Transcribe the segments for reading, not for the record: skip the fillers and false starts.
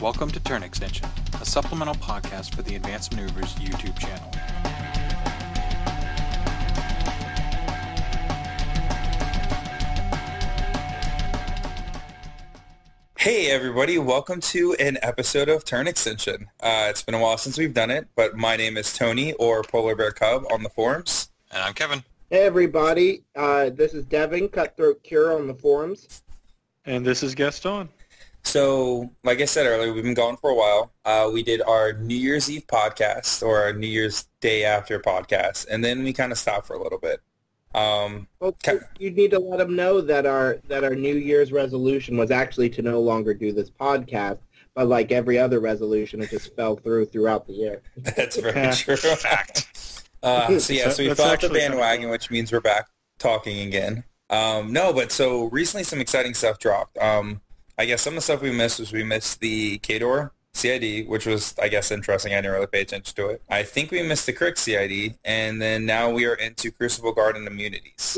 Welcome to Turn Extension, a supplemental podcast for the Advanced Maneuvers YouTube channel. Hey everybody, welcome to an episode of Turn Extension. It's been a while since we've done it, but my name is Tony, or PolarBearCub on the forums. And I'm Kevin. Hey everybody, this is Devin, Cutthroat Cure on the forums. And this is Gaston. So, like I said earlier, we've been going for a while. We did our New Year's Eve podcast, or our New Year's Day after podcast, and then we kind of stopped for a little bit. Well, you need to let them know that our New Year's resolution was actually to no longer do this podcast, but like every other resolution, it just fell throughout the year. That's very true. Fact. So we fell off the bandwagon, which means we're back talking again. So recently some exciting stuff dropped. I guess some of the stuff we missed the Kador CID, which was, I guess, interesting. I didn't really pay attention to it. I think we missed the Crick CID, and then now we are into Crucible Guard and immunities.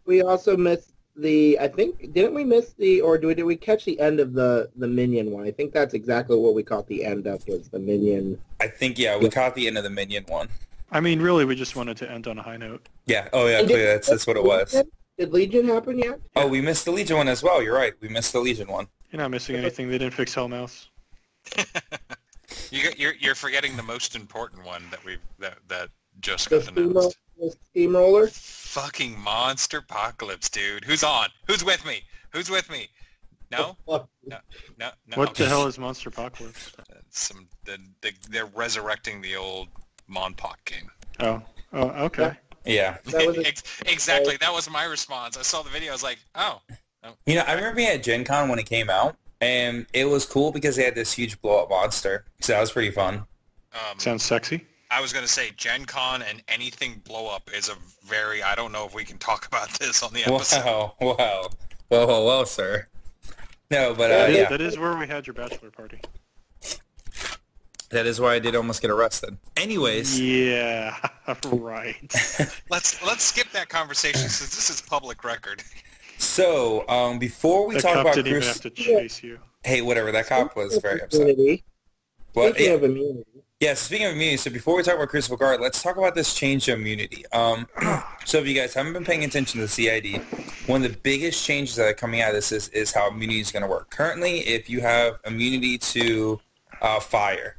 We also missed the, I think, didn't we miss the, or did we catch the end of the minion one? I think that's exactly what we caught the end of, was the minion. I think, we caught the end of the minion one. I mean, really, we just wanted to end on a high note. Yeah, clearly, that's what it was. Did Legion happen yet? Oh, we missed the Legion one as well. You're right. We missed the Legion one. You're not missing anything. They didn't fix Hellmouth. You're forgetting the most important one that just got announced. The Steamroller? Fucking Monster Apocalypse, dude. Who's on? Who's with me? No? No. What the hell is Monster Apocalypse? They're resurrecting the old Monpoc game. Oh, okay. Yeah. Exactly. That was my response. I saw the video. I was like, oh. You know, I remember being at Gen Con when it came out, and it was cool because they had this huge blow-up monster. So that was pretty fun. Sounds sexy. I was going to say Gen Con and anything blow-up is a very... I don't know if we can talk about this on the episode. Wow, sir. No, but That is where we had your bachelor party. That is why I did almost get arrested. Anyways. Yeah, right. Let's skip that conversation since this is public record. So, before we talk about didn't even have to chase you. Hey, whatever. That cop was very upset. Speaking of immunity. Yeah, speaking of immunity, so before we talk about Crucible Guard, let's talk about this change to immunity. So if you guys haven't been paying attention to the CID, one of the biggest changes that are coming out of this is how immunity is going to work. Currently, if you have immunity to fire,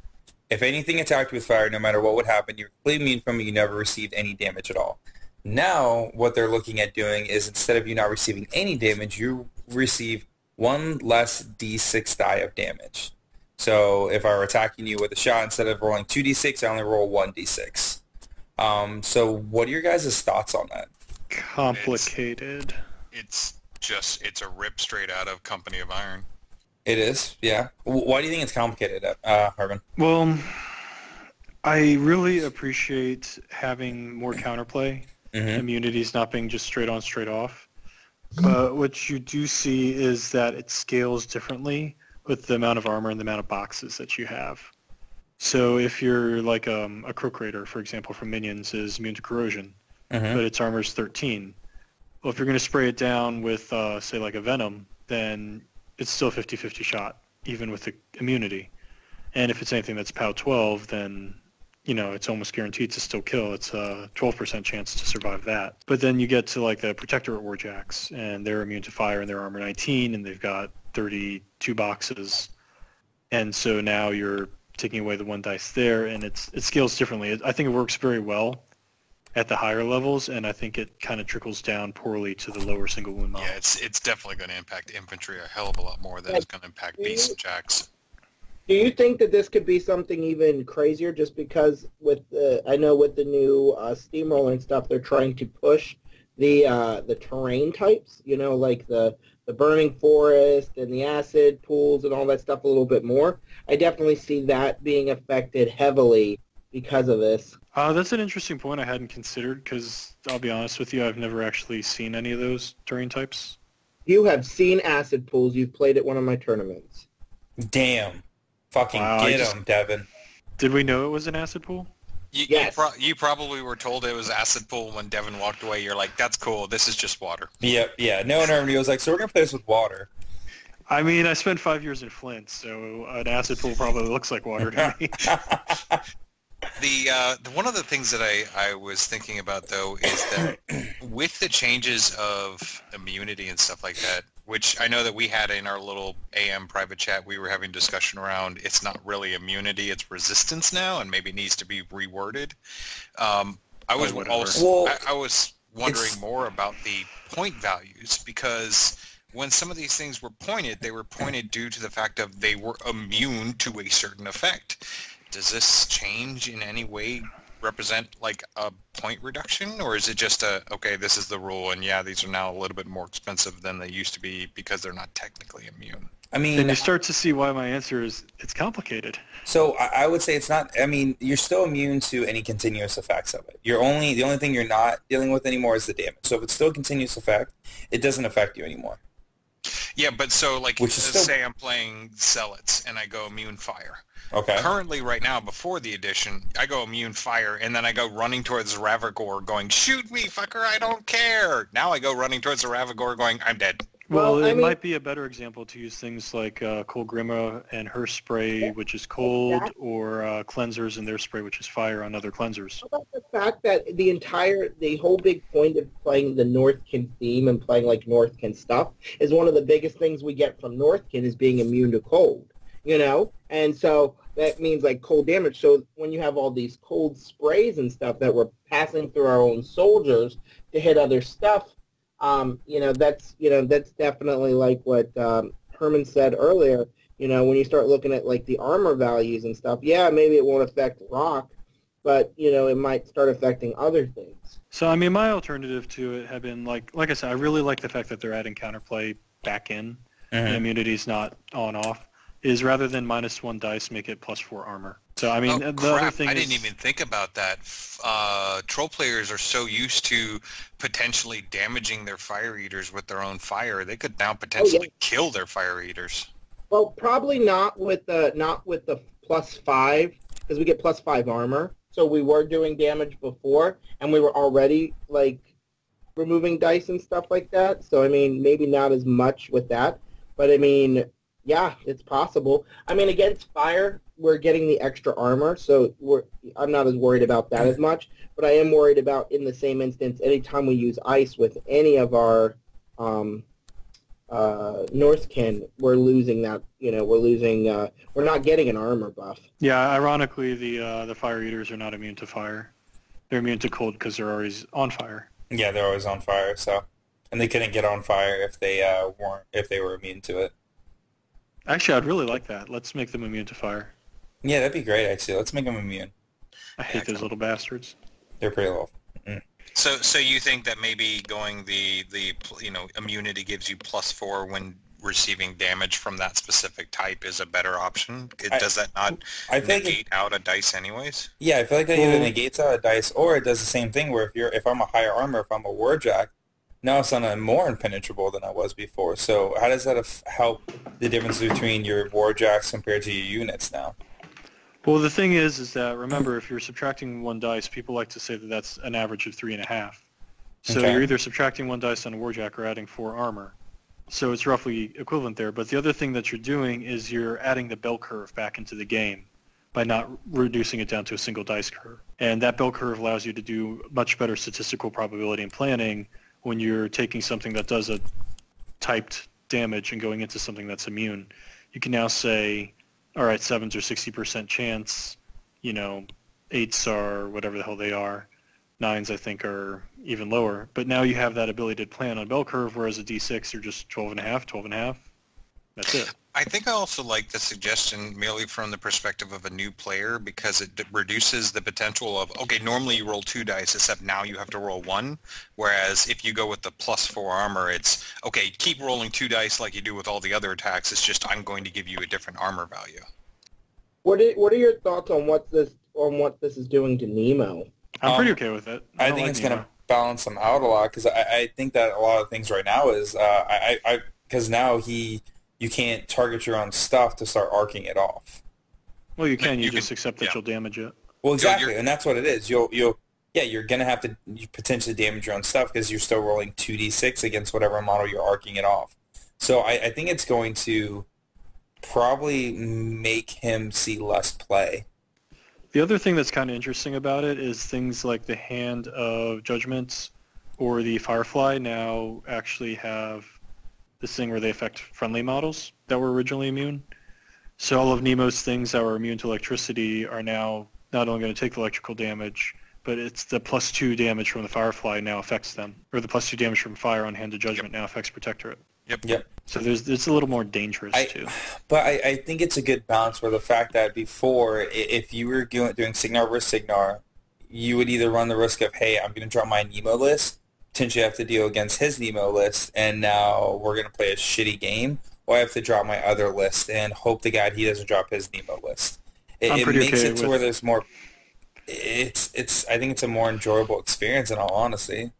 if anything attacked with fire, no matter what would happen, you're completely immune from it. You never received any damage at all. Now, what they're looking at doing is instead of you not receiving any damage, you receive one less D6 die of damage. So if I were attacking you with a shot, instead of rolling 2d6, I only roll 1d6. So what are your guys' thoughts on that? Complicated. It's a rip straight out of Company of Iron. It is, yeah. Why do you think it's complicated, Harvin? Well, I really appreciate having more counterplay. Immunities not being just straight on, straight off. But what you do see is that it scales differently with the amount of armor and the amount of boxes that you have. So if you're like a Croak Raider, for example, from Minions is immune to corrosion, but its armor is 13. Well, if you're going to spray it down with, say, like a Venom, then it's still 50-50 shot, even with the immunity. And if it's anything that's POW 12, then, you know, it's almost guaranteed to still kill. It's a 12% chance to survive that. But then you get to, like, the Protector at Warjacks, and they're immune to fire, and they're armor 19, and they've got 32 boxes. And so now you're taking away the one dice there, and it scales differently. I think it works very well at the higher levels, and I think it kind of trickles down poorly to the lower single wound models. Yeah, it's definitely going to impact infantry a hell of a lot more than it's going to impact beasts and jacks. Do you think that this could be something even crazier, just because I know with the new Steamroller and stuff, they're trying to push the terrain types, you know, like the burning forest and the acid pools and all that stuff a little bit more. I definitely see that being affected heavily because of this. That's an interesting point I hadn't considered, because I'll be honest with you, I've never actually seen any of those terrain types. You have seen acid pools. You've played at one of my tournaments. Damn. Fucking get him, Devin. Did we know it was an acid pool? Yes. You probably were told it was acid pool when Devin walked away. You're like, that's cool. This is just water. Yep, yeah. No one ever knew. I was like, so we're going to play this with water. I mean, I spent 5 years in Flint, so an acid pool probably looks like water to me. One of the things that I was thinking about, though, is that with the changes of immunity and stuff like that, which I know that we had in our little AM private chat, we were having discussion around, it's not really immunity, it's resistance now, and maybe it needs to be reworded. I was wondering more about the point values, because when some of these things were pointed, they were pointed due to the fact of they were immune to a certain effect. Does this change in any way represent like a point reduction, or is it just okay, this is the rule, and yeah, these are now a little bit more expensive than they used to be because they're not technically immune? I mean, then you start to see why my answer is it's complicated. So I would say it's not. I mean, you're still immune to any continuous effects of it. The only thing you're not dealing with anymore is the damage. So if it's still a continuous effect, it doesn't affect you anymore. Yeah, but so like, still... say I'm playing Zealots and I go immune fire. Okay. Currently, right now, before the addition, I go immune fire, and then I go running towards Ravagore going, shoot me, fucker, I don't care. Now I go running towards the Ravagore going, I'm dead. Well, it might be a better example to use things like Cold Grima and her spray, which is cold, or cleansers and their spray, which is fire on other cleansers. How about the fact that the whole big point of playing the Northkin theme and playing like Northkin stuff is one of the biggest things we get from Northkin is being immune to cold, you know? And so that means like cold damage. So when you have all these cold sprays and stuff that we're passing through our own soldiers to hit other stuff, that's definitely like what Herman said earlier. You know, when you start looking at like the armor values and stuff, yeah, maybe it won't affect rock, but it might start affecting other things. So I mean, my alternative to it had been like I said, I really like the fact that they're adding counterplay back in, and immunity's not on-off. Is rather than -1 dice, make it +4 armor. So I mean, other thing I didn't even think about that. Troll players are so used to potentially damaging their fire eaters with their own fire, they could now potentially kill their fire eaters. Well, probably not with the +5, because we get +5 armor. So we were doing damage before, and we were already like removing dice and stuff like that. So I mean, maybe not as much with that, but I mean. Yeah, it's possible. I mean, against fire, we're getting the extra armor, so I'm not as worried about that as much. But I am worried about, in the same instance, anytime we use ice with any of our Northkin, we're losing that. We're not getting an armor buff. Yeah, ironically, the fire eaters are not immune to fire. They're immune to cold because they're always on fire. Yeah, they're always on fire. So, and they couldn't get on fire if they were immune to it. Actually, I'd really like that. Let's make them immune to fire. Yeah, that'd be great, actually. Let's make them immune. I hate those little bastards. They're pretty low. So you think that maybe going the immunity gives you +4 when receiving damage from that specific type is a better option? Does that not negate out a dice anyways? Yeah, I feel like that either negates out a dice or it does the same thing where if I'm a higher armor, if I'm a warjack, now it's more impenetrable than I was before. So how does that help the difference between your warjacks compared to your units now? Well, the thing is that, remember, if you're subtracting 1 dice, people like to say that that's an average of 3.5. So you're either subtracting 1 dice on a warjack or adding 4 armor. So it's roughly equivalent there. But the other thing that you're doing is you're adding the bell curve back into the game by not reducing it down to a single dice curve. And that bell curve allows you to do much better statistical probability and planning when you're taking something that does a typed damage and going into something that's immune. You can now say, all right, 7s are 60% chance, 8s are whatever the hell they are, 9s I think are even lower. But now you have that ability to plan on bell curve, whereas a D6 you're just 12.5. That's it. I think I also like the suggestion merely from the perspective of a new player because it reduces the potential of, okay, normally you roll 2 dice, except now you have to roll 1, whereas if you go with the +4 armor, it's, okay, keep rolling 2 dice like you do with all the other attacks, it's just I'm going to give you a different armor value. What are your thoughts on what this is doing to Nemo? I'm pretty okay with it. I think it's going to balance them out a lot because I think that a lot of things right now is, because now you can't target your own stuff to start arcing it off. Well, you can. You just accept that you'll damage it. Well, exactly, and that's what it is. You're gonna have to potentially damage your own stuff because you're still rolling 2d6 against whatever model you're arcing it off. So I think it's going to probably make him see less play. The other thing that's kind of interesting about it is things like the Hand of Judgments or the Firefly now actually have this thing where they affect friendly models that were originally immune. So all of Nemo's things that were immune to electricity are now not only going to take the electrical damage, but it's the +2 damage from the Firefly now affects them, or the +2 damage from fire on Hand of Judgment now affects Protectorate. Yep. So it's a little more dangerous too. But I think it's a good balance where the fact that before, if you were doing Signar versus Signar, you would either run the risk of, hey, I'm going to drop my Nemo list, potentially have to deal against his Nemo list, and now we're going to play a shitty game, or I have to drop my other list and hope to God he doesn't drop his Nemo list. It makes it to where there's more. I think it's a more enjoyable experience in all honesty.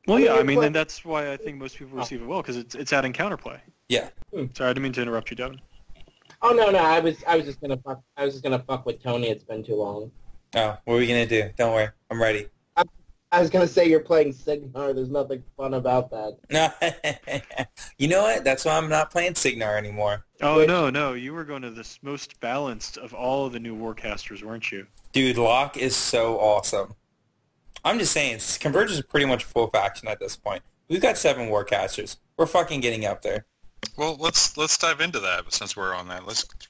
Well, yeah, I mean, and that's why I think most people receive it well, because it's adding counterplay. Yeah. Sorry, I didn't mean to interrupt you, Devin. Oh no, I was just gonna fuck with Tony. It's been too long. Oh, what are we gonna do? Don't worry, I'm ready. I was gonna say you're playing Signar. There's nothing fun about that. No, you know what? That's why I'm not playing Signar anymore. Oh no, you were going to this most balanced of all of the new Warcasters, weren't you? Dude, Locke is so awesome. I'm just saying, Convergence is pretty much full faction at this point. We've got 7 Warcasters. We're fucking getting up there. Well, let's dive into that since we're on that.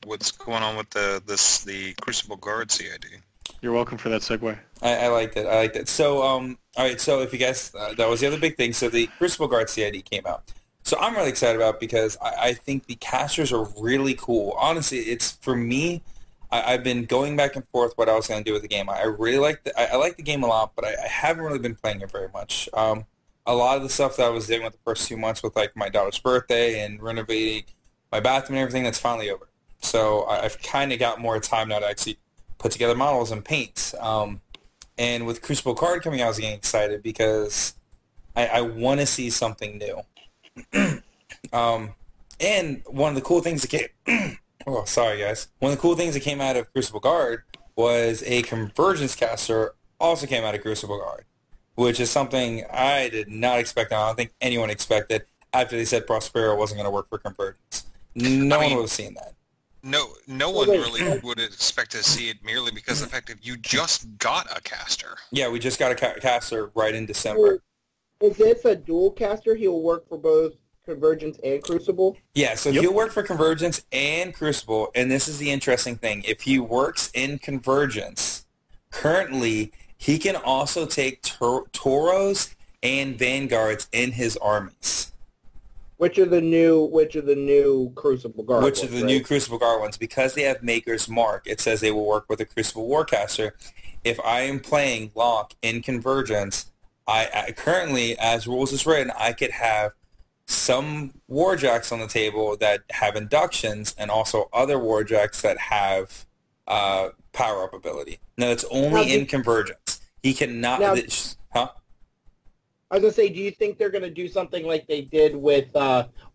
What's going on with the Crucible Guard CID? You're welcome for that segue. I liked it. So, all right. So, if you guys, that was the other big thing. So, the Crucible Guard CID came out. So, I'm really excited about it because I think the casters are really cool. Honestly, it's for me. I've been going back and forth what I was going to do with the game. I really like I like the game a lot, but I haven't really been playing it very much. A lot of the stuff that I was doing with the first 2 months with like my daughter's birthday and renovating my bathroom and everything, that's finally over. So I've kind of got more time now to actually put together models and paint. And with Crucible Guard coming out, I was getting excited because I want to see something new. And one of the cool things that came... Oh, sorry, guys. One of the cool things that came out of Crucible Guard was a Convergence caster also came out of Crucible Guard, which is something I did not expect. I don't think anyone expected after they said Prospero wasn't going to work for Convergence. No one would have seen that. No one really would expect to see it merely because of the fact that you just got a caster. Yeah, we just got a caster right in December. Is this a dual caster? He'll work for both Convergence and Crucible? Yeah, so he'll work for Convergence and Crucible, and this is the interesting thing. If he works in Convergence, currently he can also take Tauros and Vanguards in his armies. Which are the new Crucible Guard Which are the new Crucible Guard ones. Because they have Maker's Mark, it says they will work with a Crucible Warcaster. If I am playing Locke in Convergence, I currently, as rules is written, I could have some Warjacks on the table that have inductions and also other Warjacks that have power-up ability. Now, it's only in Convergence. He cannot... I was going to say, do you think they're going to do something like they did with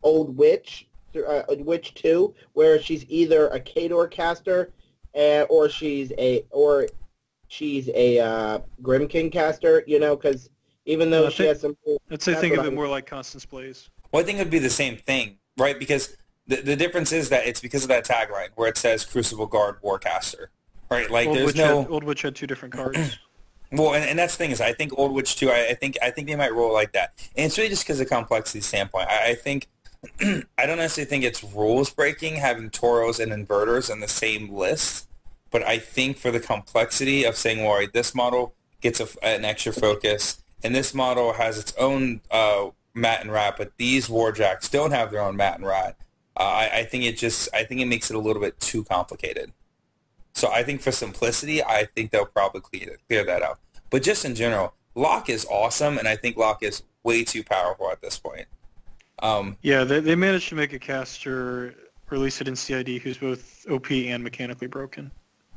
Old Witch, Witch 2, where she's either a Khador caster or she's a Grim King caster, you know, because even though she has some... I'd say think of it more like Constance Blaze. Well, I think it would be the same thing, right? Because the difference is that it's because of that tagline where it says Crucible Guard Warcaster, right? Like Old Witch had 2 different cards. Well, and that's the thing is I think Old Witch 2, I think they might roll like that. And it's really just because of complexity standpoint. I think, I don't necessarily think it's rules breaking having Tauros and Inverters in the same list, but I think for the complexity of saying, well, right, this model gets an extra focus, and this model has its own Mat and Rat, but these Warjacks don't have their own Mat and Rat. I think it makes it a little bit too complicated. So I think for simplicity, I think they'll probably clear that out. But just in general, Locke is awesome, and I think Locke is way too powerful at this point. Yeah, they managed to make a caster, release it in CID, who's both OP and mechanically broken.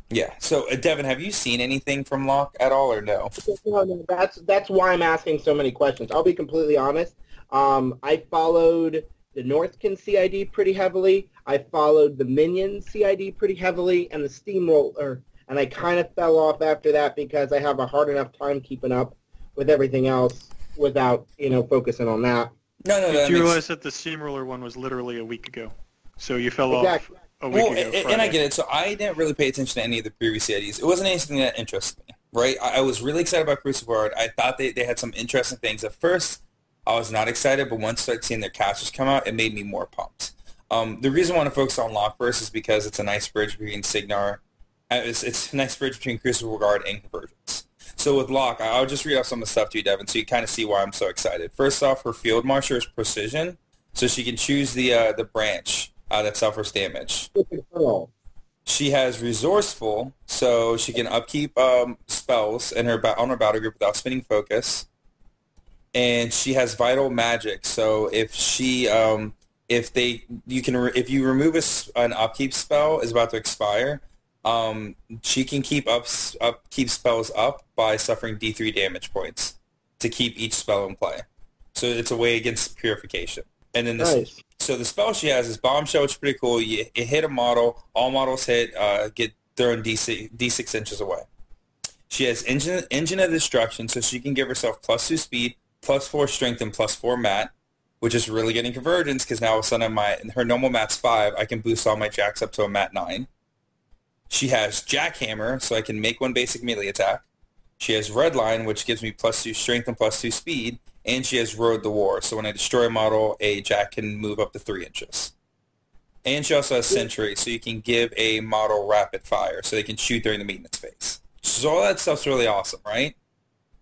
Yeah. So, Devin, have you seen anything from Locke at all, or no? No, that's why I'm asking so many questions. I'll be completely honest. I followed the Northkin CID pretty heavily. I followed the Minion CID pretty heavily, and the Steamroller, and I kind of fell off after that because I have a hard enough time keeping up with everything else without, focusing on that. No, You do realize that the steamroller one was literally a week ago, so you fell off a week ago. And I get it. So I didn't really pay attention to any of the previous CIDs. It wasn't anything that interested me, right? I was really excited about Crucible Guard. I thought they had some interesting things. At first, I was not excited, but once I started seeing their casters come out, it made me more pumped. The reason I want to focus on Locke first is because it's a nice bridge between Signar. It's a nice bridge between Crucible Guard and Convergence. So with Locke, I'll just read off some of the stuff to you, Devin, so you kind of see why I'm so excited. First off, her Field Marcher is Precision, so she can choose the branch that suffers damage. She has Resourceful, so she can upkeep spells on her battle group without spinning focus. And she has Vital Magic, so if you remove an upkeep spell is about to expire, she can keep spells up by suffering D3 damage points to keep each spell in play. So it's a way against purification. And then so the spell she has is Bombshell, which is pretty cool. You hit a model, all models hit, get thrown D6 inches away. She has Engine of Destruction, so she can give herself +2 speed, +4 strength, and +4 mat, which is really getting Convergence because now all of a sudden her normal mat's 5. I can boost all my jacks up to a mat 9. She has Jackhammer, so I can make one basic melee attack. She has Redline, which gives me +2 strength and +2 speed. And she has Road to War, so when I destroy a model, a Jack can move up to 3 inches. And she also has Sentry, so you can give a model rapid fire, so they can shoot during the maintenance phase. So all that stuff's really awesome, right?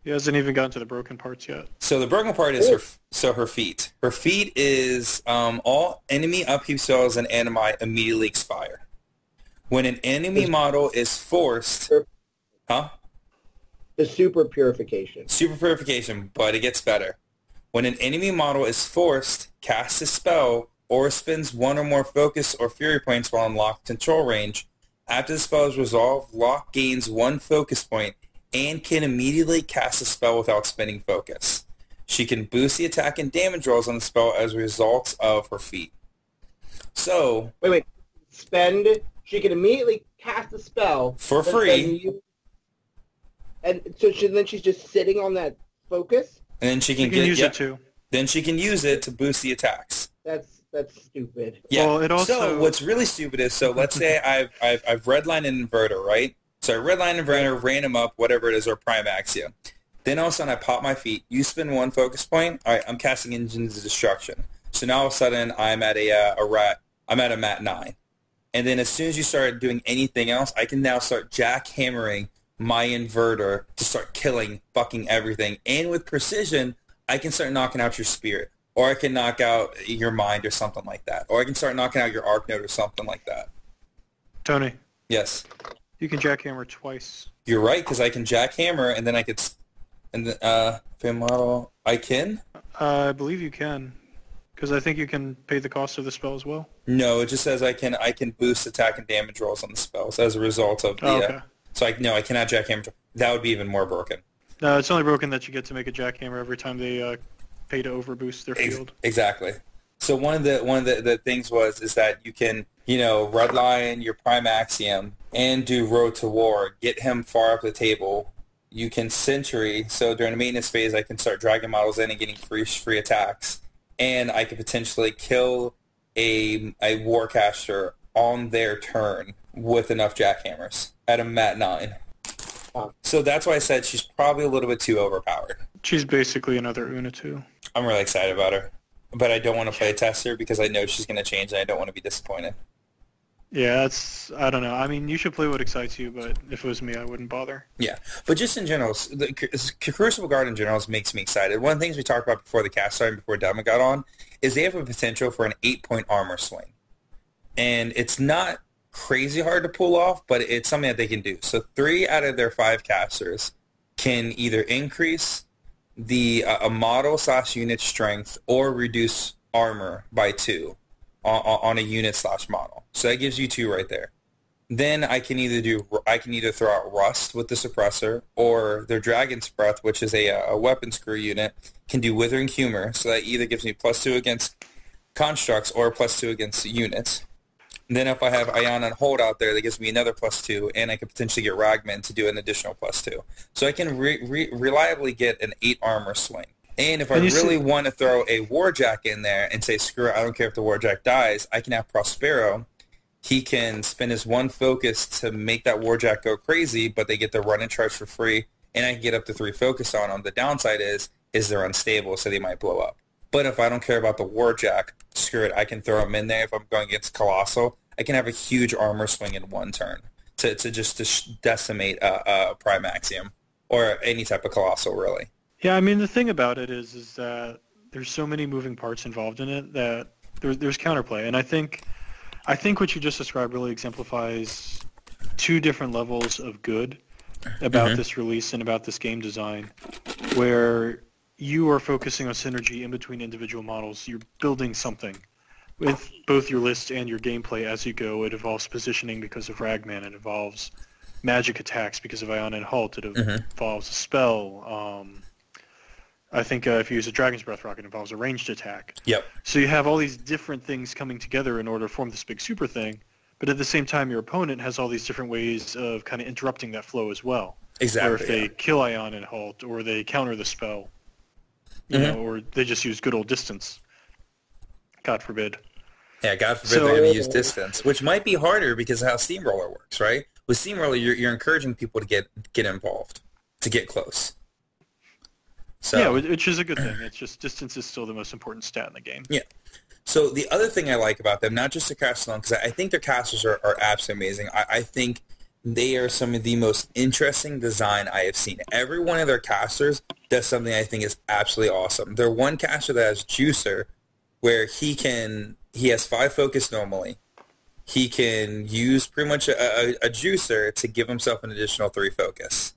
He hasn't even gotten to the broken parts yet. So the broken part is her feat. Her feat is all enemy upkeep spells and animi immediately expire. When an enemy model is forced... Huh? The Super Purification. Super Purification, but it gets better. When an enemy model is forced, casts a spell, or spends one or more focus or fury points while in locked control range, after the spell is resolved, Locke gains 1 focus point and can immediately cast a spell without spending focus. She can boost the attack and damage rolls on the spell as a result of her feat. So... Wait. She can immediately cast a spell... For free. And so then she's just sitting on that focus? And then she can use it too. Then she can use it to boost the attacks. That's stupid. Yeah. Well, it also... So what's really stupid is, so let's say I've redlined an inverter, right? So I redlined an inverter, ran him up, whatever it is, or prime axia. Then all of a sudden I pop my feet. You spend 1 focus point. All right, I'm casting Engines of Destruction. So now all of a sudden I'm at I'm at a mat 9. And then as soon as you start doing anything else, I can now start jackhammering my inverter to start killing fucking everything. And with precision, I can start knocking out your spirit. Or I can knock out your mind or something like that. Or I can start knocking out your arc node or something like that. Tony. Yes. You can jackhammer twice. You're right, because I can jackhammer and then I could... And then, fan model... I can? I believe you can. Because I think you can pay the cost of the spell as well. No, it just says I can boost attack and damage rolls on the spells as a result of the... okay. So I cannot jackhammer. That would be even more broken. No, it's only broken that you get to make a jackhammer every time they pay to overboost their field. Exactly. So one of the things is that you can, redline your prime axiom and do Road to War, get him far up the table. You can Sentry, so during the maintenance phase I can start dragging models in and getting free attacks. And I could potentially kill a Warcaster on their turn with enough jackhammers at a mat 9. So that's why I said she's probably a little bit too overpowered. She's basically another Una too. I'm really excited about her. But I don't want to play test her because I know she's going to change and I don't want to be disappointed. Yeah, I don't know. I mean, you should play what excites you, but if it was me, I wouldn't bother. Yeah, but just in general, the Crucible Guard in general makes me excited. One of the things we talked about before the cast started, before Devin got on, is they have a potential for an 8-point armor swing. And it's not crazy hard to pull off, but it's something that they can do. So 3 out of their 5 casters can either increase a model/unit strength or reduce armor by 2 on a unit/model. So that gives you 2 right there. Then I can either throw out Rust with the suppressor, or their Dragon's Breath, which is a weapon screw unit, can do Withering Humor. So that either gives me +2 against constructs or +2 against units. And then if I have Ion and Hold out there, that gives me another +2, and I could potentially get Ragman to do an additional +2. So I can reliably get an 8 armor swing. And if I really want to throw a Warjack in there and say, screw it, I don't care if the Warjack dies, I can have Prospero. He can spend his one focus to make that Warjack go crazy, but they get the run and charge for free, and I can get up to 3 focus on them. The downside is they're unstable, so they might blow up. But if I don't care about the Warjack, screw it, I can throw them in there. If I'm going against Colossal, I can have a huge armor swing in one turn to decimate a Prime Axiom or any type of Colossal, really. Yeah, I mean, the thing about it is that there's so many moving parts involved in it that there's counterplay. And I think what you just described really exemplifies 2 different levels of good about this release and about this game design, where you are focusing on synergy in between individual models. You're building something with both your list and your gameplay as you go. It involves positioning because of Ragman. It involves magic attacks because of Ion and Halt. It involves a spell. I think if you use a Dragon's Breath rocket, it involves a ranged attack. Yep. So you have all these different things coming together in order to form this big super thing, but at the same time, your opponent has all these different ways of kind of interrupting that flow as well. Exactly. Or if they kill Ion and Halt, or they counter the spell, you know, or they just use good old distance. God forbid. Yeah, God forbid they're going to use distance, which might be harder because of how Steamroller works, right? With Steamroller, you're encouraging people to get involved, to get close. So, yeah, which is a good thing. It's just distance is still the most important stat in the game. Yeah. So the other thing I like about them, not just the cast alone, because I think their casters are absolutely amazing. I think they are some of the most interesting design I have seen. Every one of their casters does something I think is absolutely awesome. Their one caster that has Juicer, where he has 5 focus normally. He can use pretty much a Juicer to give himself an additional 3 focus.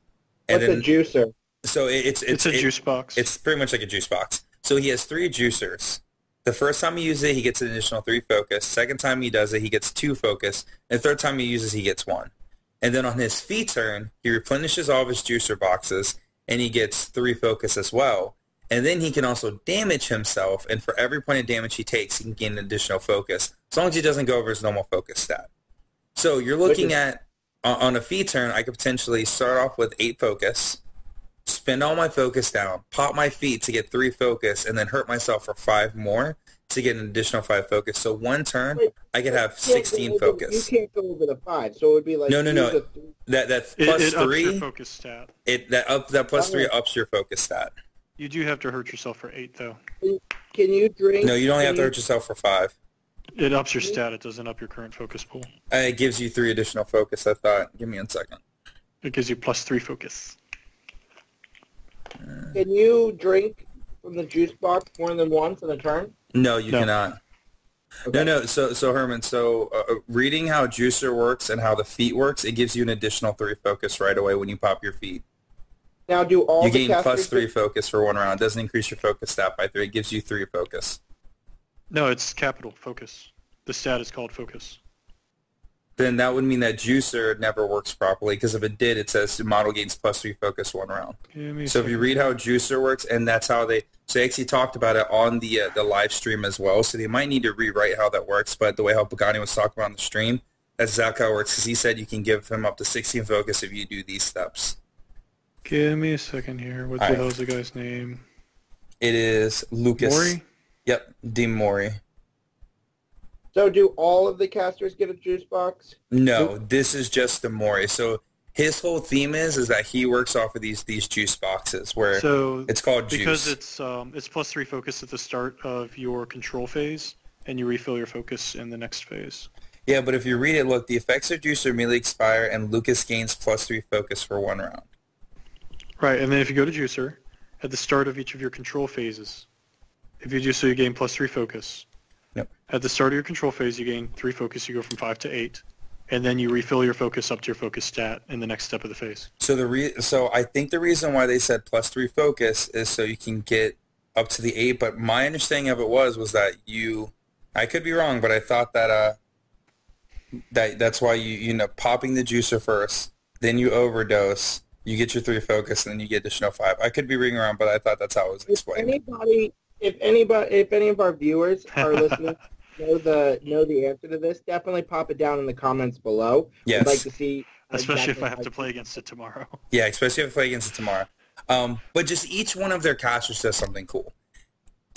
What's a Juicer? So it's a juice box. It's pretty much like a juice box. So he has 3 juicers. The first time he uses it, he gets an additional 3 focus. Second time he does it, he gets 2 focus. And the third time he uses, he gets 1. And then on his fee turn, he replenishes all of his juicer boxes, and he gets 3 focus as well. And then he can also damage himself, and for every point of damage he takes, he can gain an additional focus, as long as he doesn't go over his normal focus stat. So you're looking at, on a fee turn, I could potentially start off with 8 focus, spend all my focus down, pop my feet to get 3 focus, and then hurt myself for 5 more to get an additional 5 focus. So one turn, I could have 16 focus. You can't go over the 5, so it would be like... No. That plus 3... ups your focus stat. That plus 3 ups your focus stat. You do have to hurt yourself for 8, though. Can you drink... No, you only have to hurt yourself for 5. It ups your stat. It doesn't up your current focus pool. It gives you 3 additional focus, I thought. Give me a second. It gives you plus 3 focus. Can you drink from the juice box more than once in a turn? No, you cannot. Okay. No. So Herman, reading how Juicer works and how the feet works, it gives you an additional 3 focus right away when you pop your feet. Now, do all you gain plus 3 focus for 1 round. It doesn't increase your focus stat by 3. It gives you 3 focus. No, it's capital focus. The stat is called focus. Then that would mean that Juicer never works properly, because if it did, it says the model gains plus 3 focus 1 round. So if you read how Juicer works, and that's how they actually talked about it on the live stream as well, so they might need to rewrite how that works, but the way how Pagani was talking about on the stream, that's exactly how it works, because he said you can give him up to 16 focus if you do these steps. Give me a second here. What the hell is the guy's name? It is Lucas. Mori? Yep, Dean Mori. So do all of the casters get a juice box? No, this is just the Mori. So his whole theme is that he works off of these juice boxes where it's called juice. Because it's plus 3 focus at the start of your control phase, and you refill your focus in the next phase. Yeah, but if you read it, look, the effects of juice immediately expire, and Lucas gains plus 3 focus for 1 round. Right, and then if you go to Juicer, at the start of each of your control phases, if you do so, you gain plus 3 focus. Yep. At the start of your control phase, you gain 3 focus. You go from 5 to 8, and then you refill your focus up to your focus stat in the next step of the phase. So I think the reason why they said plus 3 focus is so you can get up to the 8. But my understanding of it was that I could be wrong, but I thought that that's why you popping the juicer first, then you overdose, you get your 3 focus, and then you get additional 5. I could be reading around, but I thought that's how it was explained. If any of our viewers are listening, know the answer to this, definitely pop it down in the comments below. Yes. I'd like to see. Especially if I have to play against it tomorrow. Yeah, especially if I play against it tomorrow. But just each one of their casters does something cool.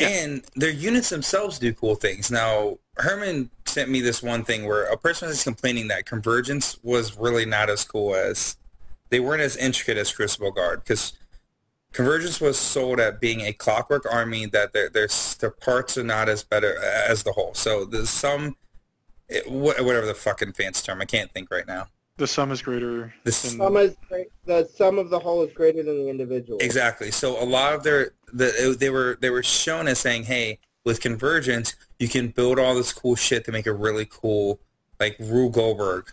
Yeah. And their units themselves do cool things. Now, Herman sent me this one thing where a person was complaining that Convergence was really not as cool as... They weren't as intricate as Crucible Guard, because Convergence was sold at being a clockwork army that their parts are not as better as the whole. So there's some... whatever the fucking fancy term, I can't think right now. The sum is greater. The sum of the whole is greater than the individual. Exactly. So a lot of they were shown as saying, hey, with Convergence, you can build all this cool shit to make a really cool, like, Rue Goldberg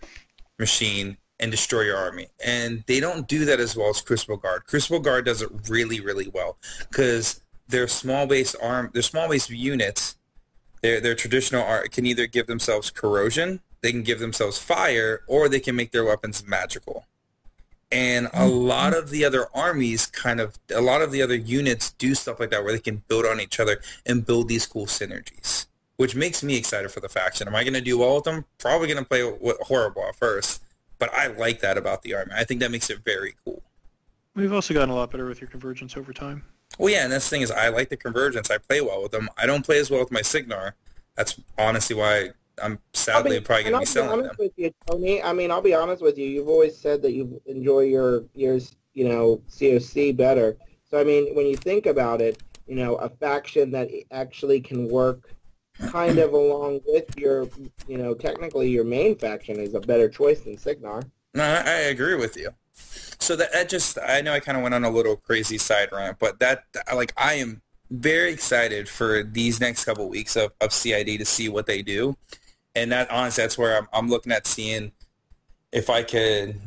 machine and destroy your army. And they don't do that as well as Crucible Guard. Crucible Guard does it really, really well because their small base units, their traditional art can either give themselves corrosion, they can give themselves fire, or they can make their weapons magical. And a lot of the other armies a lot of the other units do stuff like that where they can build on each other and build these cool synergies, which makes me excited for the faction. Am I going to do well with them? Probably going to play horrible at first, but I like that about the army. I think that makes it very cool. We've also gotten a lot better with your Convergence over time. Well, yeah, and that's the thing is I like the Convergence. I play well with them. I don't play as well with my Signar. That's honestly why I'm sadly probably going to be selling them. With you, Tony. I mean, I'll be honest with you. You've always said that you enjoy your COC better. So, I mean, when you think about it, a faction that actually can work kind of along with your, technically your main faction is a better choice than Signar. No, I agree with you. So that just, I know I kind of went on a little crazy side rant, but I am very excited for these next couple of weeks of CID to see what they do. And that, honestly, that's where I'm looking at seeing if I could,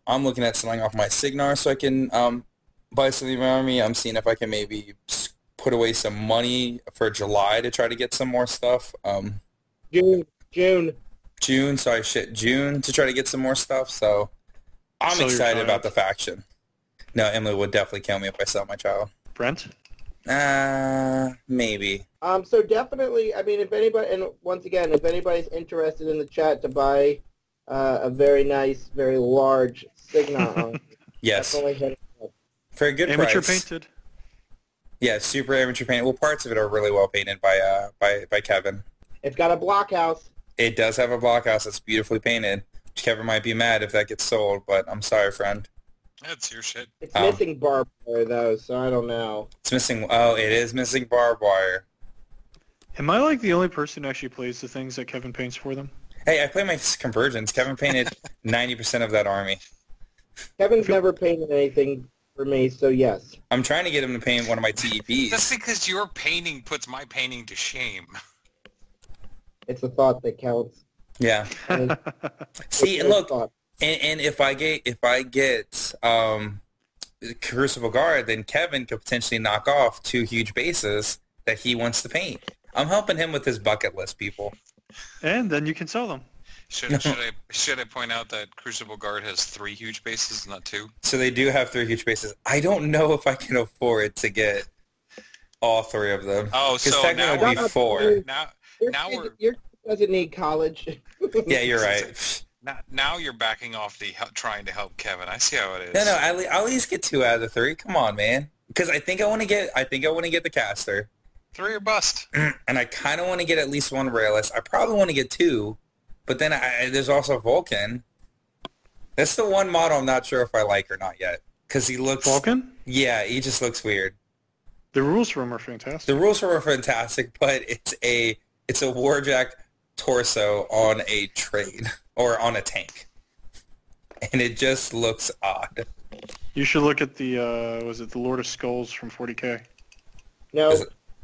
I'm looking at selling off my Signar so I can buy some of the army. I'm seeing if I can maybe put away some money for July to try to get some more stuff. June to try to get some more stuff. So I'm excited about the faction. No, Emily would definitely kill me if I sell my child. Brent? Maybe. So definitely, I mean, if anybody, and once again, if anybody's interested in the chat to buy a very nice, very large Signar, yes, for a good amateur price. Painted. Yeah, super amateur painted. Well, parts of it are really well painted by Kevin. It's got a blockhouse. It does have a blockhouse that's beautifully painted. Kevin might be mad if that gets sold, but I'm sorry, friend. That's your shit. It's missing barbed wire, though, so I don't know. It's missing... Oh, it is missing barbed wire. Am I, like, the only person who actually plays the things that Kevin paints for them? Hey, I play my Convergence. Kevin painted 90% of that army. Kevin's never painted anything for me, so yes. I'm trying to get him to paint one of my TEPs. That's because your painting puts my painting to shame. It's a thought that counts. Yeah. See, and look... And if I get Crucible Guard, then Kevin could potentially knock off 2 huge bases that he wants to paint. I'm helping him with his bucket list, people. And then you can sell them. Should I point out that Crucible Guard has 3 huge bases, not 2? So they do have 3 huge bases. I don't know if I can afford to get all 3 of them. Oh, so technically now it would be 4. Your doesn't need college. Yeah, you're right. Now you're backing off trying to help Kevin. I see how it is. No, I'll at least get 2 out of the 3. Come on, man. Because I think I want to get the caster. 3 or bust. And I kind of want to get at least 1 Rayless. I probably want to get 2, but then there's also Vulcan. That's the one model I'm not sure if I like or not yet. Because he looks... Vulcan? Yeah, he just looks weird. The rules for him are fantastic. The rules for him are fantastic, but it's a Warjack torso on a train or on a tank, and it just looks odd. You should look at the the Lord of Skulls from 40K. No,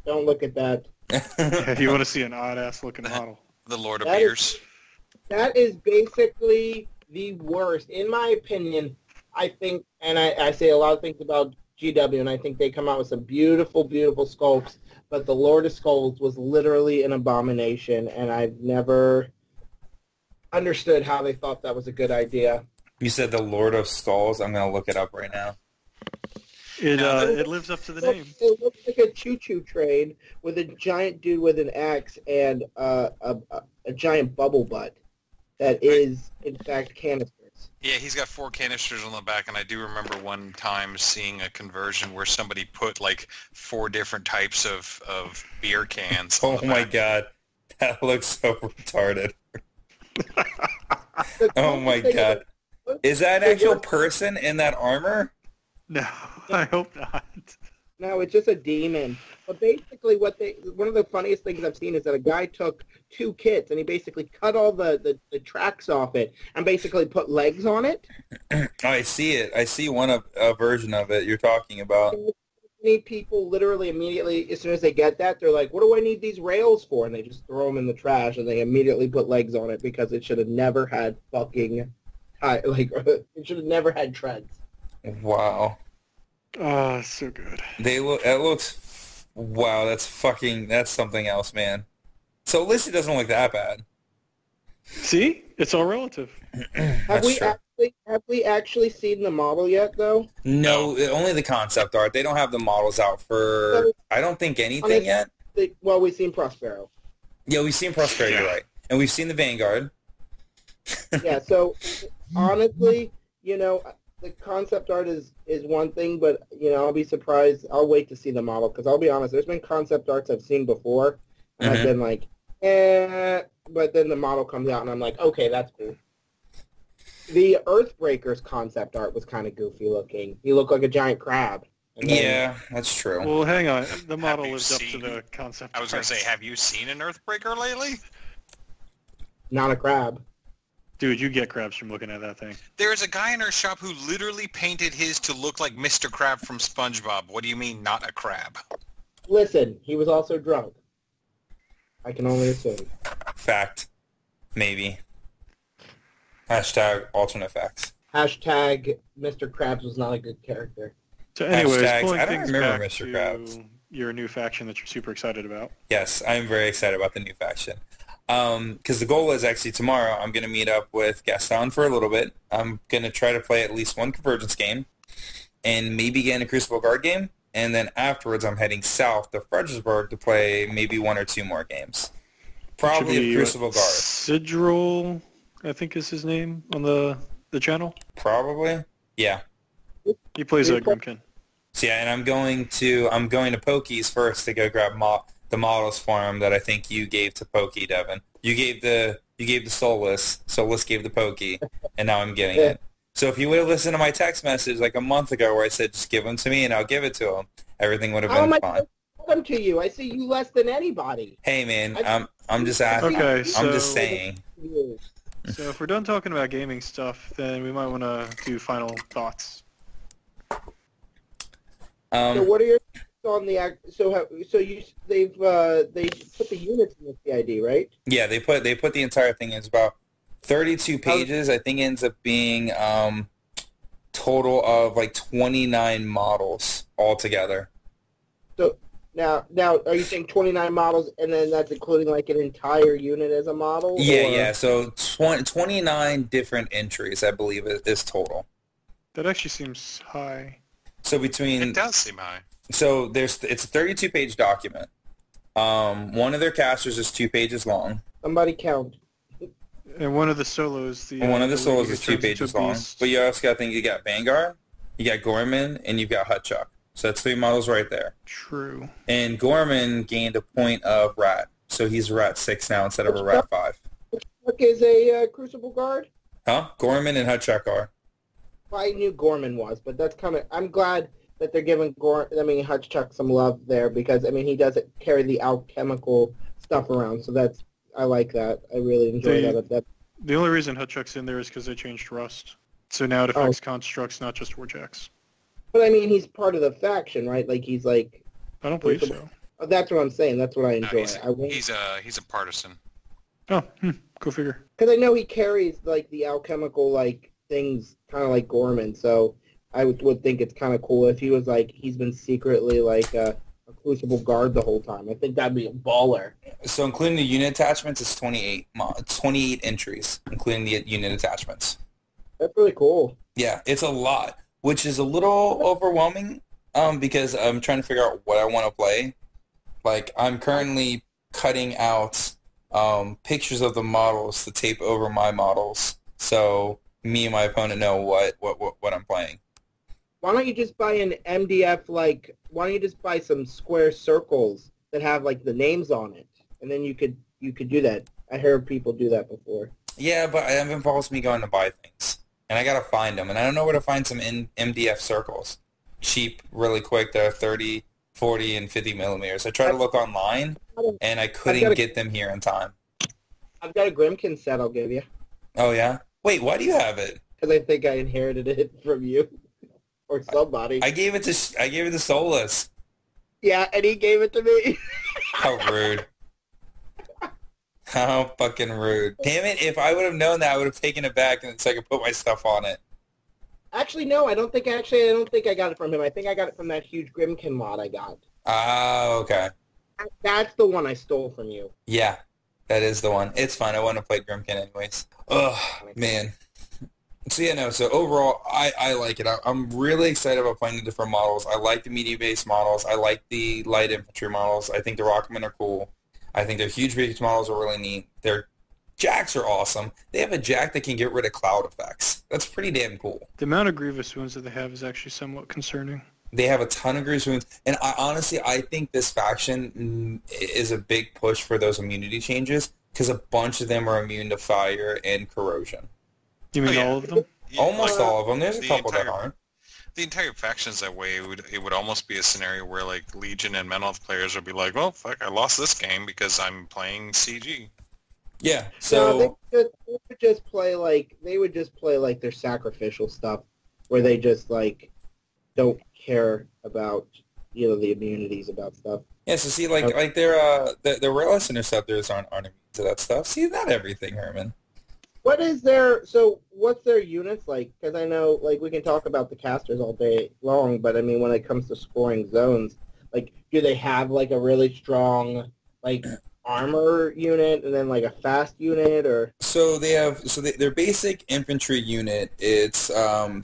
don't look at that. If you want to see an odd ass looking model. The Lord of Beers. That is basically the worst, in my opinion. I think, and I say a lot of things about GW, and I think they come out with some beautiful, beautiful sculpts. But the Lord of Skulls was literally an abomination, and I've never understood how they thought that was a good idea. You said the Lord of Skulls? I'm going to look it up right now. It lives up to the name. It looks like a choo-choo train with a giant dude with an axe and a giant bubble butt that is, in fact, canisters. Yeah, he's got 4 canisters on the back, and I do remember one time seeing a conversion where somebody put like 4 different types of beer cans on Oh the my back. god. That looks so retarded. The Oh cool my thing god. Is that an actual person in that armor? No, I hope not. No, it's just a demon. But basically, one of the funniest things I've seen is that a guy took 2 kits and he basically cut all the tracks off it and basically put legs on it. Oh, I see it. I see a version of it you're talking about. Many people literally immediately, as soon as they get that, they're like, "What do I need these rails for?" And they just throw them in the trash and they immediately put legs on it because it should have never had fucking, it should have never had treads. Wow. Oh, so good. That looks, wow, that's something else, man. So at least it doesn't look that bad. See? It's all relative. Have we actually seen the model yet, though? No, only the concept art. They don't have the models out for, I don't think, anything yet. Well, we've seen Prospero. Yeah, we've seen Prosperity, Yeah. right. And we've seen the Vanguard. Yeah, so honestly, the concept art is one thing, but, I'll be surprised. I'll wait to see the model because I'll be honest, there's been concept arts I've seen before, and I've been like, but then the model comes out and I'm like, okay, that's cool. The Earthbreakers concept art was kind of goofy looking. He looked like a giant crab. And then- Yeah, that's true. Well, hang on. The model you lived up to seen- the concept. I was going to say, have you seen an Earthbreaker lately? Not a crab. Dude, you get crabs from looking at that thing. There's a guy in our shop who literally painted his to look like Mr. Crab from SpongeBob. What do you mean, not a crab? Listen, he was also drunk. I can only assume. Fact. Maybe. Hashtag alternate facts. Hashtag Mr. Krabs was not a good character. So anyways, Hashtags. pulling I don't things remember back Mr. to Krabs. your new faction that you're super excited about. Yes, I'm very excited about the new faction. Because the goal is actually tomorrow I'm going to meet up with Gaston for a little bit. I'm going to try to play at least one Convergence game and maybe get in a Crucible Guard game. And then afterwards I'm heading south to Fredericksburg to play maybe 1 or 2 more games. Probably Should be, a Crucible Guard. Sidril, I think is his name on the channel. Probably. Yeah. He plays a Grimkin. So yeah, and I'm going to Pokey's first to go grab the models for him that I think you gave to Pokey, Devin. You gave the Soulless gave the Pokey, and now I'm getting it. So if you would have listened to my text message like a month ago where I said just give them to me and I'll give it to him, everything would have How am been I fine. welcome to you? I see you less than anybody. Hey man, I'm just asking. Okay, I'm just so- saying. So if we're done talking about gaming stuff, then we might want to do final thoughts. So what are your thoughts on the act? They put the units in the CID, right? Yeah, they put the entire thing in. It's about 32 pages. I think it ends up being total of like 29 models altogether. So now, are you saying 29 models, and then that's including like an entire unit as a model? Yeah, or- yeah. So 29 different entries, I believe, is total. That actually seems high. So between It does seem high. so it's a 32-page document. One of their casters is 2 pages long. Somebody count. And one of the solos, And one of the league solos is 2 turns into pages a long. beast. But you also got to think you got Vanguard, you got Gorman, and you've got Hutchuck. So that's 3 models right there. True. And Gorman gained a point of Rat. So he's a Rat 6 now instead of a Rat 5. Hutchuck is a Crucible Guard? Huh? Gorman and Hutchuck are. Well, I knew Gorman was, but that's kind of... I'm glad that they're giving Hutchuck some love there because, he doesn't carry the alchemical stuff around. So that's... I like that. I really enjoy that. The only reason Hutchuck's in there is because they changed Rust. So now it affects constructs, not just Warjacks. But, he's part of the faction, right? Like, he's like... I don't believe so. That's what I'm saying. That's what I No, enjoy. he's a partisan. Oh, go figure. Because I know he carries, like, the alchemical, like, things kind of like Gorman, so I would think it's kind of cool if he was, like, he's been secretly, like, a Crucible Guard the whole time. I think that'd be a baller. So including the unit attachments, it's 28 entries, including the unit attachments. That's really cool. Yeah, it's a lot, which is a little overwhelming because I'm trying to figure out what I want to play. Like, I'm currently cutting out pictures of the models to tape over my models. So me and my opponent know what I'm playing. Why don't you just buy an MDF, why don't you just buy some square circles that have, the names on it? And then you could do that. I heard people do that before. Yeah, but it involves me going to buy things. And I got to find them. And I don't know where to find some MDF circles. Cheap, really quick. They're 30, 40, and 50 millimeters. I tried to look online, and I couldn't get them here in time. I've got a Grimkin set I'll give you. Oh, yeah? Wait, why do you have it? Because I think I inherited it from you. Or somebody. I gave it to Solus. Yeah, and he gave it to me. How rude. How fucking rude. Damn it, if I would have known that, I would have taken it back so I could put my stuff on it. Actually, no, I don't think I got it from him. I think I got it from that huge Grimkin mod I got. Ah, okay. That's the one I stole from you. Yeah, that is the one. It's fine. I wouldn't have played Grimkin anyways. Ugh, man. So yeah, no. So overall, I like it. I'm really excited about playing the different models. I like the medium-based models. I like the light infantry models. I think the Rocketmen are cool. I think their huge base models are really neat. Their jacks are awesome. They have a jack that can get rid of cloud effects. That's pretty damn cool. The amount of grievous wounds that they have is actually somewhat concerning. They have a ton of grievous wounds, and I think this faction is a big push for those immunity changes because a bunch of them are immune to fire and corrosion. You mean all of them? Yeah, Almost all of them. There's a couple that aren't. The entire faction's that way. It would almost be a scenario where Legion and Mental players would be like, "Well, fuck, I lost this game because I'm playing CG." Yeah. So no, they would just play their sacrificial stuff, where they just don't care about the immunities about stuff. yeah. So see, their Rayless interceptors aren't immune to that stuff. See, not everything, Herman. What's their units like? Because I know, we can talk about the casters all day long, but I mean, when it comes to scoring zones, do they have, a really strong, armor unit and then, a fast unit, or? So their basic infantry unit, it's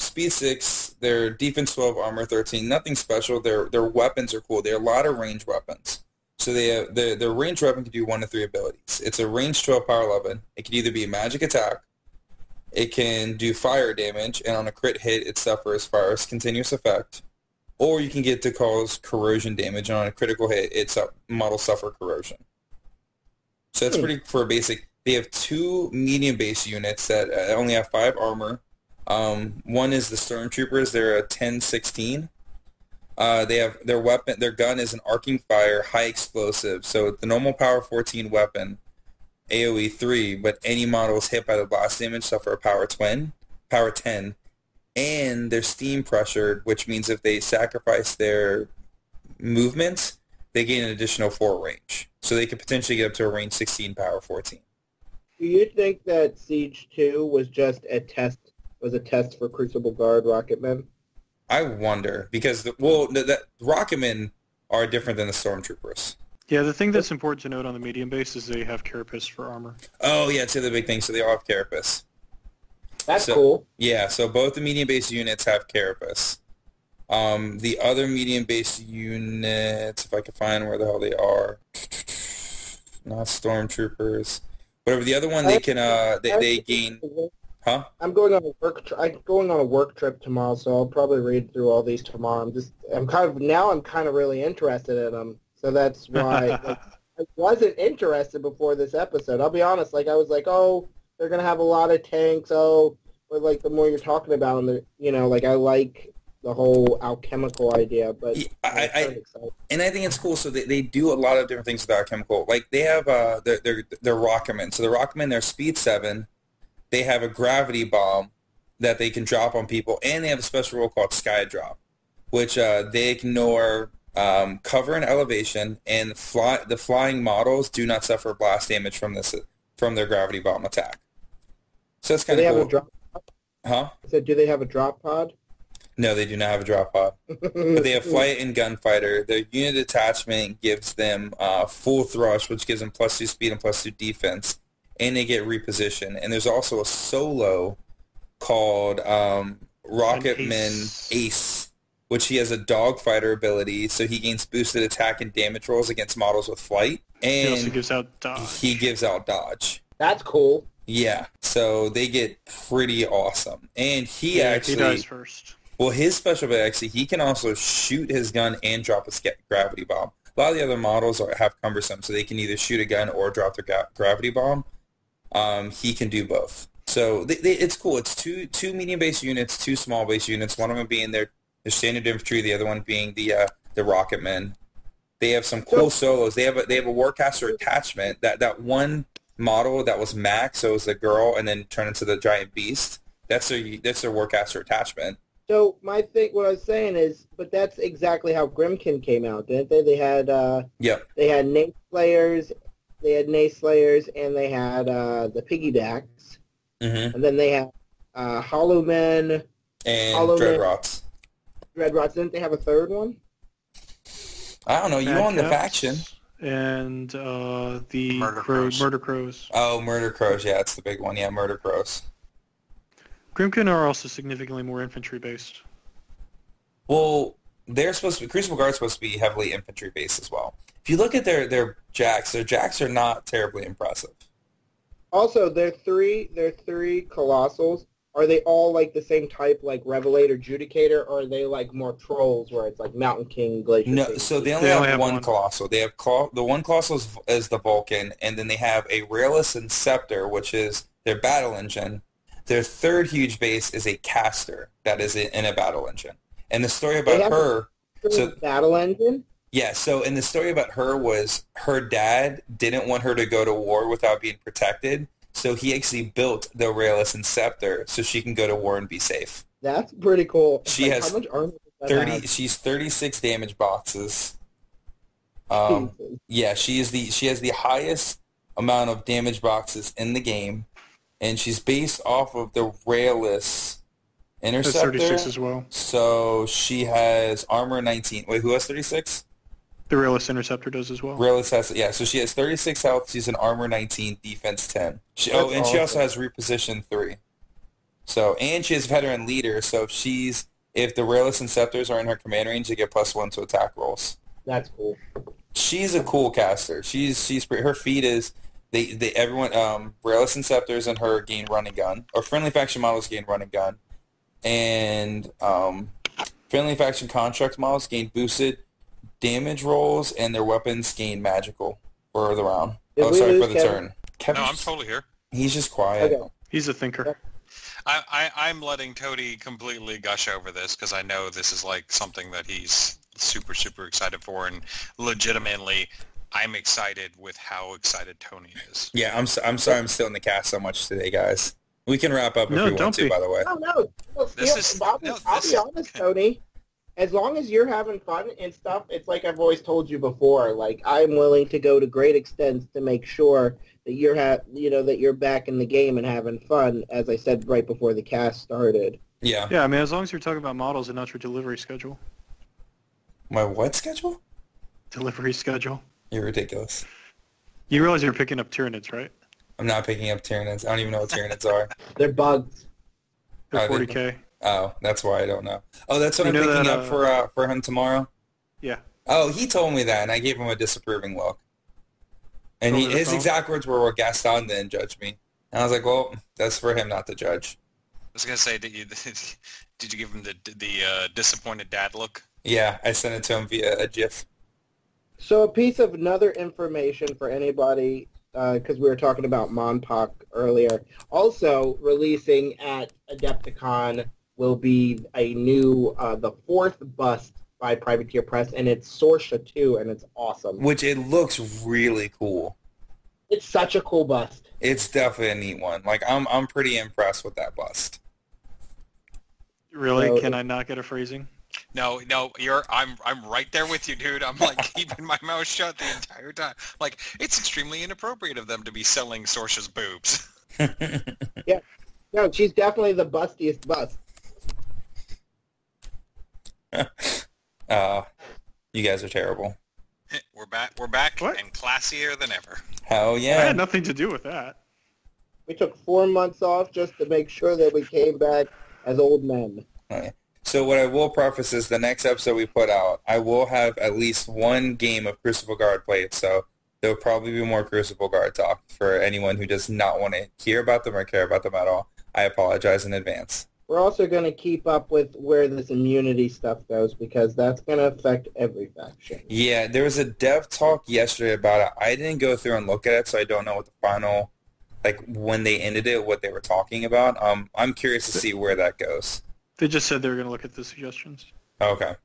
speed 6, their defense 12, armor 13, nothing special. Their weapons are cool. They're a lot of range weapons. So their ranged weapon can do 1 to 3 abilities. It's a range 12, power 11. It can either be a magic attack, it can do fire damage, and on a crit hit, it suffers fire's continuous effect, or you can get to cause corrosion damage, and on a critical hit, models suffer corrosion. So that's pretty for a basic. They have 2 medium base units that only have 5 armor. One is the Stormtroopers. They're a 10-16. They have their gun is an arcing fire, high explosive. So the normal power 14 weapon, AoE 3, but any models hit by the blast damage suffer a power 10, and they're steam pressured, which means if they sacrifice their movements, they gain an additional 4 range. So they could potentially get up to a range 16, power 14. Do you think that Siege 2 was just a test for Crucible Guard Rocketmen? I wonder, because the Rocketmen are different than the Stormtroopers. Yeah, the thing that's important to note on the medium base is they have carapace for armor. Oh, yeah, it's the other big thing. So they all have carapace. That's cool. Yeah, so both the medium base units have carapace. The other medium base units, if I can find where the hell they are, not Stormtroopers. Whatever, the other one, they can, they gain... Huh? I'm going on a work trip tomorrow, so I'll probably read through all these tomorrow. I'm kind of really interested in them, so that's why I wasn't interested before this episode. I'll be honest, I was like, oh, they're gonna have a lot of tanks. Oh, but the more you're talking about them, I like the whole alchemical idea. But yeah, I think it's cool. So they do a lot of different things with alchemical. They have their Rocketmen. So the Rocketmen, they're speed 7. They have a gravity bomb that they can drop on people, and they have a special rule called Sky Drop, which they ignore cover and elevation, and the flying models do not suffer blast damage from their gravity bomb attack. So that's kind of cool. Have a drop pod? Huh? I said, do they have a drop pod? No, they do not have a drop pod. But they have flight and gunfighter. Their unit attachment gives them full thrust, which gives them +2 speed and +2 defense. And they get repositioned. And there's also a solo called Rocketman Ace, which he has a dogfighter ability, so he gains boosted attack and damage rolls against models with flight. And he also gives out dodge. He gives out dodge. That's cool. Yeah, so they get pretty awesome. And he He dies first. well, his special ability, actually, he can also shoot his gun and drop a gravity bomb. A lot of the other models have cumbersome, so they can either shoot a gun or drop their gravity bomb. He can do both. So it's cool. It's two medium-based units, two small-based units, one of them being their standard infantry, the other one being the rocket men. They have some cool solos. They have a Warcaster attachment. That one model that was Max, so it was the girl, and then turned into the giant beast. That's their Warcaster attachment. So what I was saying is, but that's exactly how Grimkin came out, didn't they? They had They had Nace Slayers, and they had the Piggybacks, and then they had Hollow Men and Dreadrots. Didn't they have a third one? I don't know. You own the faction. And the Murder Crows. Oh, Murder Crows. Yeah, it's the big one. Yeah, Murder Crows. Grimkin are also significantly more infantry-based. Well, Crucible Guard's supposed to be heavily infantry-based as well. If you look at their jacks are not terribly impressive. Also, their three Colossals, are they all like the same type, like Revelator, Judicator, or are they like more trolls where it's like Mountain King, Glacier No, King? so they only have one Colossal. They have the one Colossal is the Vulcan, and then they have a Raelus and Scepter, which is their battle engine. Their third huge base is a Caster that is in a battle engine. And the story about her... battle engine? Yeah, so and the story about her was her dad didn't want her to go to war without being protected, so he actually built the Raelus and Scepter so she can go to war and be safe. That's pretty cool. She has how much armor does that have? She's 36 damage boxes. Yeah, she has the highest amount of damage boxes in the game, and she's based off of the Raelus Interceptor. That's 36 as well. So she has armor 19. Wait, who has 36? The Raelus Interceptor does as well. Raelus has, yeah, so she has 36 health. She's an armor 19, defense 10. She also has reposition 3. So, and she has veteran leader, so if the Raelus and Scepters are in her command range, they get +1 to attack rolls. That's cool. She's a cool caster. Her feat is everyone Raelus and Scepters and her gain running gun, or friendly faction models gain running gun, and friendly faction construct models gain boosted damage rolls, and their weapons gain magical for the round. For the turn. No, I'm totally here. He's just quiet. Okay. He's a thinker. I'm letting Toady completely gush over this because I know this is like something that he's super, super excited for, and legitimately, I'm excited with how excited Tony is. Yeah, I'm sorry I'm still in the cast so much today, guys. We can wrap up if we want to, by the way. No. I'll be honest, Tony. As long as you're having fun and stuff, it's like I've always told you before. Like, I'm willing to go to great extents to make sure that you're back in the game and having fun. As I said right before the cast started. Yeah. Yeah, I mean, as long as you're talking about models and not your delivery schedule. My what schedule? Delivery schedule. You're ridiculous. You realize you're picking up Tyranids, right? I'm not picking up Tyranids. I don't even know what Tyranids are. They're bugs. They're 40K. Oh, that's why I don't know. Oh, that's what I'm picking up for him tomorrow? Yeah. Oh, he told me that, and I gave him a disapproving look. And his exact words were, well, Gaston didn't judge me. And I was like, well, that's for him not to judge. I was going to say, did you give him the disappointed dad look? Yeah, I sent it to him via a GIF. So a piece of another information for anybody, because we were talking about Monpok earlier. Also releasing at Adepticon will be a new, the 4th bust by Privateer Press, and it's Sorsha 2, and it's awesome. Which it looks really cool. It's such a cool bust. It's definitely a neat one. Like, I'm pretty impressed with that bust. Really? Can I not get a phrasing? No, I'm right there with you, dude. I'm like keeping my mouth shut the entire time. Like, it's extremely inappropriate of them to be selling Sorsha's boobs. Yeah. No, she's definitely the bustiest bust. You guys are terrible. We're back, What? and classier than ever. Hell I yeah. had nothing to do with that. We took 4 months off just to make sure that we came back as old men. Okay. So what I will preface is the next episode we put out, I will have at least one game of Crucible Guard played. So there'll probably be more Crucible Guard talk for anyone who does not want to hear about them or care about them at all. I apologize in advance. We're also going to keep up with where this immunity stuff goes because that's going to affect every faction. Yeah, there was a dev talk yesterday about it. I didn't go through and look at it, so I don't know what the final, like when they ended it, what they were talking about. I'm curious to see where that goes. They just said they were going to look at the suggestions. Okay.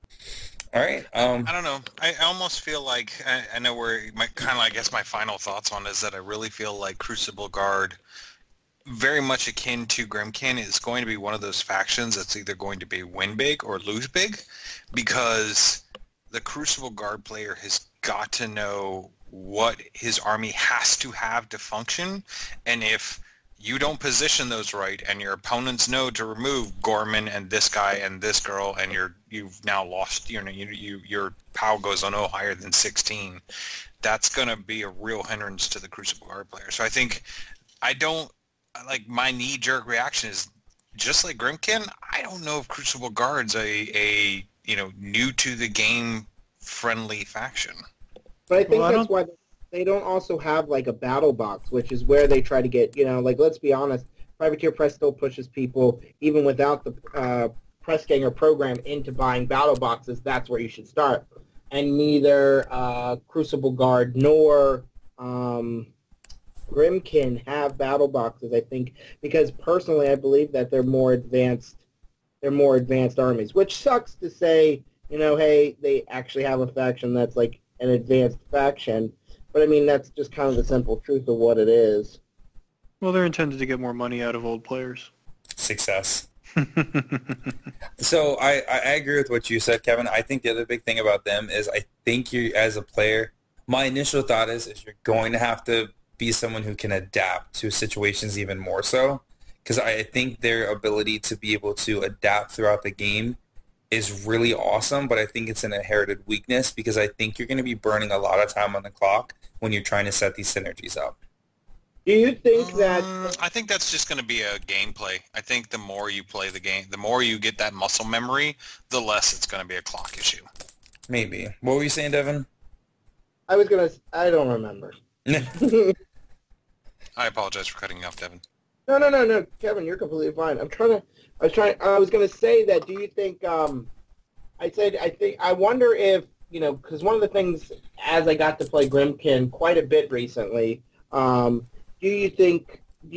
All right. I don't know. I almost feel like, I know where my kind of, I guess my final thoughts on is that I really feel like Crucible Guard, very much akin to Grimkin, is going to be one of those factions that's either going to be win big or lose big, because the Crucible Guard player has got to know what his army has to have to function, and if you don't position those right and your opponents know to remove Gorman and this guy and this girl, and you've now lost, your POW goes on no higher than 16, that's going to be a real hindrance to the Crucible Guard player. So I think my knee-jerk reaction is just like Grimkin. I don't know if Crucible Guard's a new to the game friendly faction. But I think that's why they don't also have like a battle box, which is where they try to get, let's be honest, Privateer Press still pushes people even without the press ganger program into buying battle boxes. That's where you should start. And neither Crucible Guard nor Grimkin have battle boxes, I think, because personally I believe that they're more advanced armies, which sucks to say, hey, they actually have a faction that's like an advanced faction, but I mean that's just kind of the simple truth of what it is. Well, they're intended to get more money out of old players. Success. So I agree with what you said, Kevin. I think the other big thing about them is I think you, as a player, my initial thought is you're going to have to be someone who can adapt to situations even more so, because I think their ability to be able to adapt throughout the game is really awesome, but I think it's an inherited weakness because I think you're going to be burning a lot of time on the clock when you're trying to set these synergies up. Do you think that... I think that's just going to be a gameplay. I think the more you play the game, the more you get that muscle memory, the less it's going to be a clock issue. Maybe. What were you saying, Devin? I don't remember. I apologize for cutting you off, Devin. No, Kevin, you're completely fine. I was going to say that, do you think, I wonder if, because one of the things, as I got to play Grimkin quite a bit recently, do you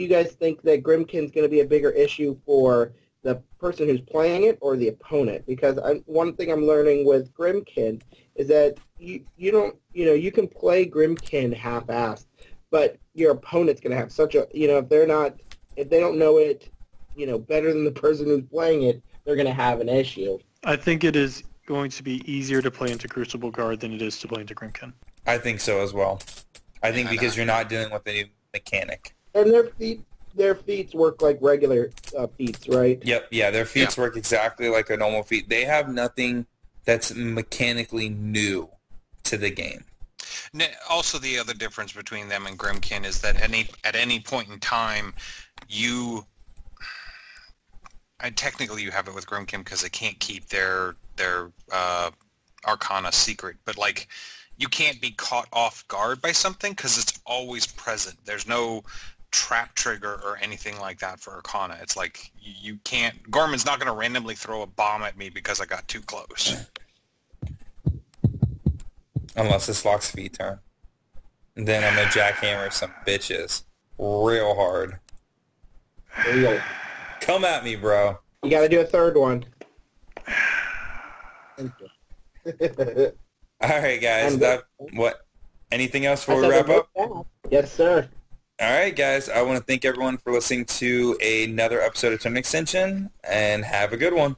guys think that Grimkin's going to be a bigger issue for the person who's playing it or the opponent? Because one thing I'm learning with Grimkin is that you can play Grimkin half-assed, but your opponent's going to have such a, if they don't know it, better than the person who's playing it, they're going to have an issue. I think it is going to be easier to play into Crucible Guard than it is to play into Grimkin. I think so as well. I think because you're not dealing with a new mechanic. And their feats work like regular feats, right? Yep, yeah, their feats work exactly like a normal feat. They have nothing that's mechanically new to the game. Also, the other difference between them and Grimkin is that at any point in time, technically you have it with Grimkin because they can't keep their Arcana secret, but like you can't be caught off guard by something because it's always present. There's no trap trigger or anything like that for Arcana. It's like you can't. Gorman's not going to randomly throw a bomb at me because I got too close. Unless it's Lock's feet turn. And then I'm going to jackhammer some bitches real hard. There you go. Come at me, bro. You got to do a third one. All right, guys. What? Anything else before we wrap up? Yes, sir. All right, guys. I want to thank everyone for listening to another episode of Turn Extension, and have a good one.